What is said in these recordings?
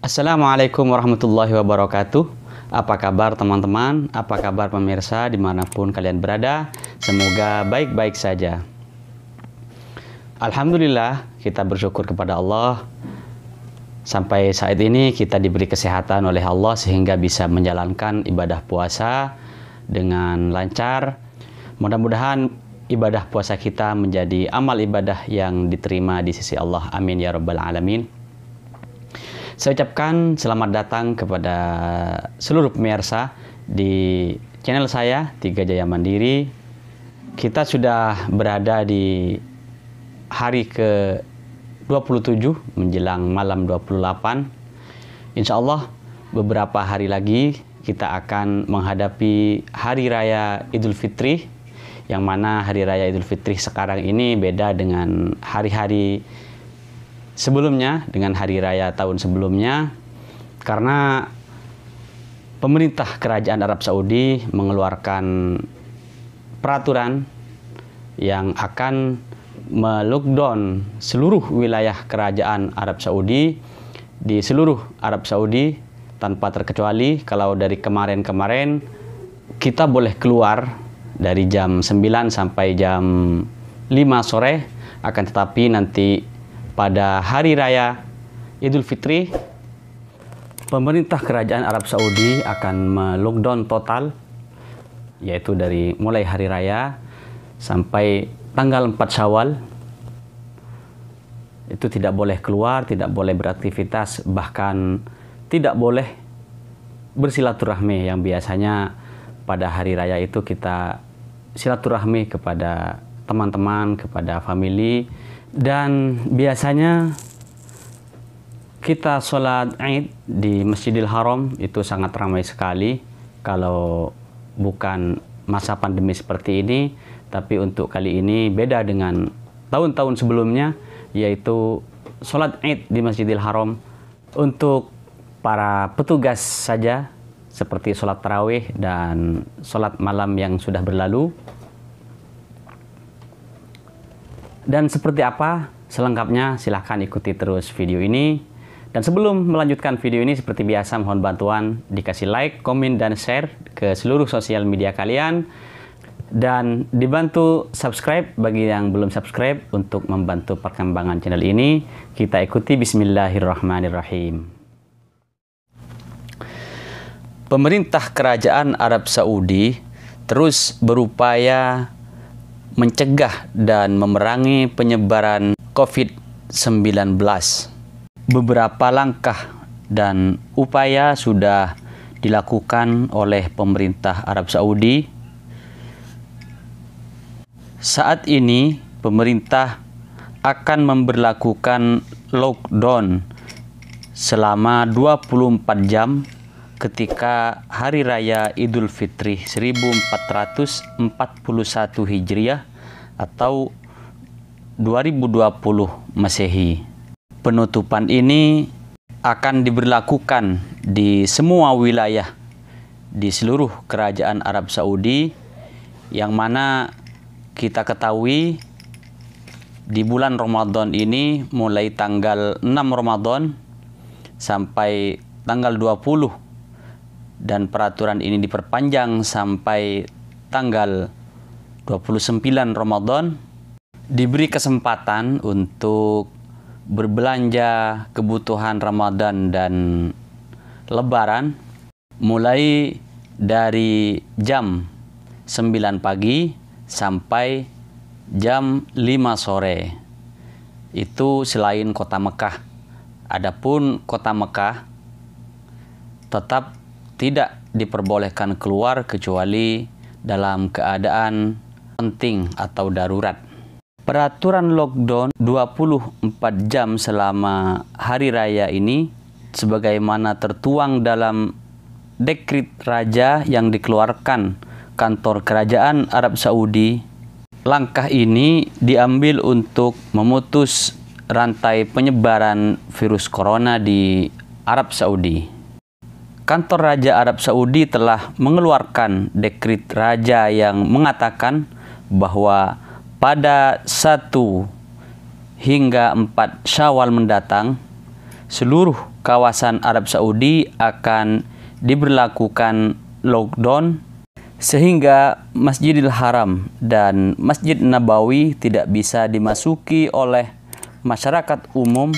Assalamualaikum warahmatullahi wabarakatuh. Apa kabar teman-teman? Apa kabar pemirsa dimanapun kalian berada? Semoga baik-baik saja. Alhamdulillah, kita bersyukur kepada Allah. Sampai saat ini kita diberi kesehatan oleh Allah sehingga bisa menjalankan ibadah puasa dengan lancar. Mudah-mudahan ibadah puasa kita menjadi amal ibadah yang diterima di sisi Allah. Amin ya rabbal alamin. Saya ucapkan selamat datang kepada seluruh pemirsa di channel saya, Tiga Jaya Mandiri. Kita sudah berada di hari ke-27 menjelang malam 28. Insya Allah beberapa hari lagi kita akan menghadapi Hari Raya Idul Fitri, yang mana Hari Raya Idul Fitri sekarang ini beda dengan hari-hari sebelumnya, dengan hari raya tahun sebelumnya, karena pemerintah Kerajaan Arab Saudi mengeluarkan peraturan yang akan melockdown seluruh wilayah Kerajaan Arab Saudi di seluruh Arab Saudi tanpa terkecuali. Kalau dari kemarin-kemarin kita boleh keluar dari jam 9 sampai jam 5 sore, akan tetapi nanti pada Hari Raya Idul Fitri, pemerintah Kerajaan Arab Saudi akan melockdown total, yaitu dari mulai Hari Raya sampai tanggal 4 Syawal. Itu tidak boleh keluar, tidak boleh beraktivitas, bahkan tidak boleh bersilaturahmi, yang biasanya pada Hari Raya itu kita silaturahmi kepada teman-teman, kepada famili. Dan biasanya kita sholat Id di Masjidil Haram itu sangat ramai sekali kalau bukan masa pandemi seperti ini. Tapi untuk kali ini beda dengan tahun-tahun sebelumnya, yaitu sholat Id di Masjidil Haram untuk para petugas saja, seperti sholat tarawih dan sholat malam yang sudah berlalu. Dan seperti apa selengkapnya, silahkan ikuti terus video ini. Dan sebelum melanjutkan video ini, seperti biasa mohon bantuan dikasih like, komen, dan share ke seluruh sosial media kalian. Dan dibantu subscribe bagi yang belum subscribe untuk membantu perkembangan channel ini. Kita ikuti bismillahirrahmanirrahim. Pemerintah Kerajaan Arab Saudi terus berupaya mencegah dan memerangi penyebaran COVID-19. Beberapa langkah dan upaya sudah dilakukan oleh pemerintah Arab Saudi. Saat ini pemerintah akan memberlakukan lockdown selama 24 jam ketika Hari Raya Idul Fitri 1441 Hijriah atau 2020 Masehi. Penutupan ini akan diberlakukan di semua wilayah di seluruh Kerajaan Arab Saudi, yang mana kita ketahui di bulan Ramadan ini mulai tanggal 6 Ramadan sampai tanggal 20, dan peraturan ini diperpanjang sampai tanggal 29 Ramadan, diberi kesempatan untuk berbelanja kebutuhan Ramadan dan Lebaran mulai dari jam 9 pagi sampai jam 5 sore. Itu selain kota Mekah. Adapun kota Mekah tetap tidak diperbolehkan keluar kecuali dalam keadaan penting atau darurat. Peraturan lockdown 24 jam selama Hari Raya ini sebagaimana tertuang dalam dekret raja yang dikeluarkan kantor Kerajaan Arab Saudi. Langkah ini diambil untuk memutus rantai penyebaran virus corona di Arab Saudi. Kantor Raja Arab Saudi telah mengeluarkan dekret raja yang mengatakan bahwa pada 1 hingga 4 Syawal mendatang, seluruh kawasan Arab Saudi akan diberlakukan lockdown, sehingga Masjidil Haram dan Masjid Nabawi tidak bisa dimasuki oleh masyarakat umum,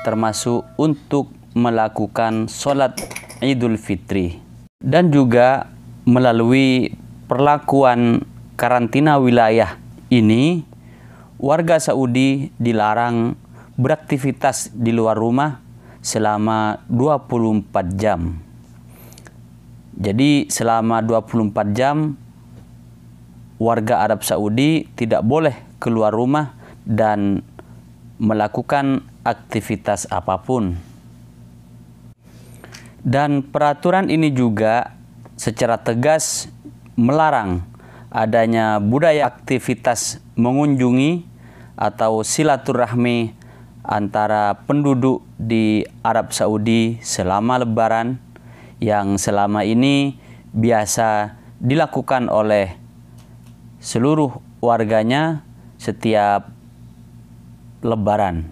termasuk untuk melakukan sholat Idul Fitri. Dan juga melalui perlakuan karantina wilayah ini, warga Saudi dilarang beraktivitas di luar rumah selama 24 jam. Jadi selama 24 jam warga Arab Saudi tidak boleh keluar rumah dan melakukan aktivitas apapun. Dan peraturan ini juga secara tegas melarang adanya budaya aktivitas mengunjungi atau silaturahmi antara penduduk di Arab Saudi selama Lebaran, yang selama ini biasa dilakukan oleh seluruh warganya setiap Lebaran.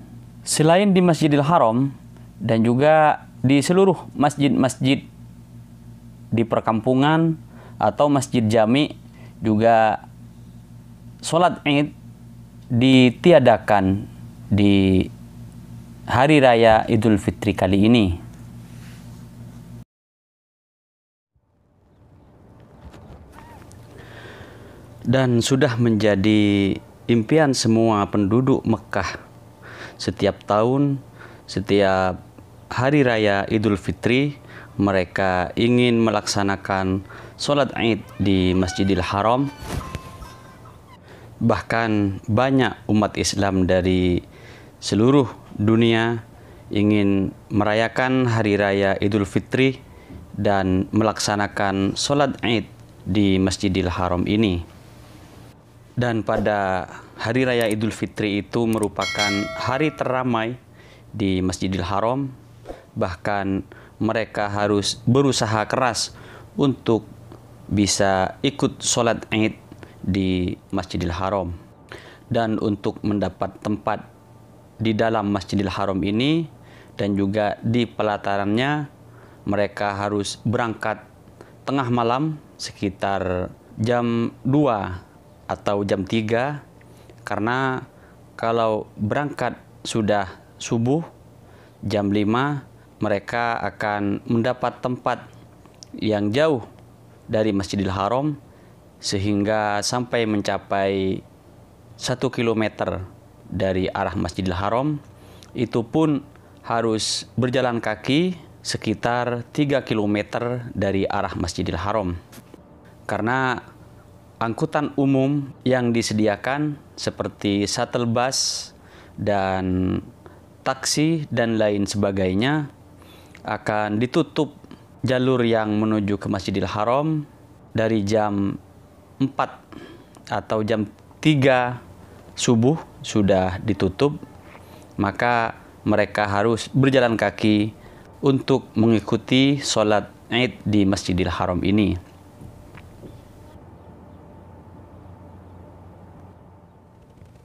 Selain di Masjidil Haram dan juga di seluruh masjid-masjid di perkampungan atau masjid jami, juga sholat Id ditiadakan di Hari Raya Idul Fitri kali ini. Dan sudah menjadi impian semua penduduk Mekah. Setiap tahun, setiap Hari Raya Idul Fitri, mereka ingin melaksanakan sholat Id di Masjidil Haram. Bahkan banyak umat Islam dari seluruh dunia ingin merayakan Hari Raya Idul Fitri dan melaksanakan sholat Id di Masjidil Haram ini. Dan pada Hari Raya Idul Fitri itu merupakan hari terramai di Masjidil Haram. Bahkan mereka harus berusaha keras untuk bisa ikut sholat Id di Masjidil Haram. Dan untuk mendapat tempat di dalam Masjidil Haram ini dan juga di pelatarannya, mereka harus berangkat tengah malam sekitar jam 2 atau jam 3, karena kalau berangkat sudah subuh jam 5, mereka akan mendapat tempat yang jauh dari Masjidil Haram, sehingga sampai mencapai 1 kilometer dari arah Masjidil Haram, itu pun harus berjalan kaki sekitar 3 kilometer dari arah Masjidil Haram. Karena angkutan umum yang disediakan seperti shuttle bus dan taksi dan lain sebagainya akan ditutup jalur yang menuju ke Masjidil Haram dari jam 4 atau jam 3 subuh sudah ditutup, maka mereka harus berjalan kaki untuk mengikuti sholat Id di Masjidil Haram ini.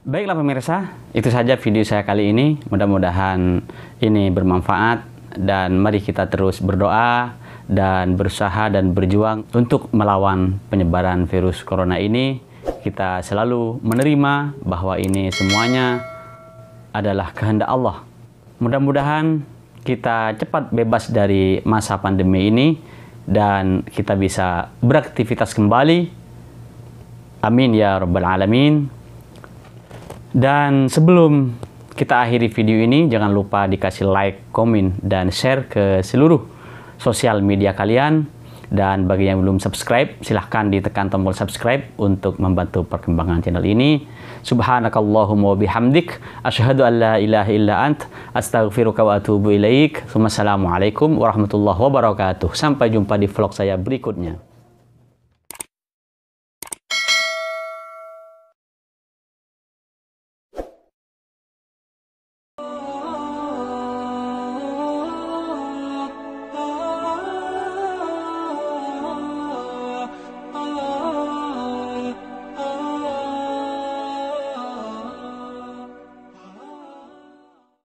Baiklah pemirsa, itu saja video saya kali ini. Mudah-mudahan ini bermanfaat, dan mari kita terus berdoa dan berusaha dan berjuang untuk melawan penyebaran virus corona ini. Kita selalu menerima bahwa ini semuanya adalah kehendak Allah. Mudah-mudahan kita cepat bebas dari masa pandemi ini dan kita bisa beraktivitas kembali. Amin ya rabbal alamin. Dan sebelum kita akhiri video ini, jangan lupa dikasih like, komen, dan share ke seluruh sosial media kalian. Dan bagi yang belum subscribe, silahkan ditekan tombol subscribe untuk membantu perkembangan channel ini. Subhanakallahumma wa bihamdik, asyhadu an la ilaha illa ant, astaghfiruka wa atubu ilaik. Wassalamualaikum warahmatullahi wabarakatuh. Sampai jumpa di vlog saya berikutnya.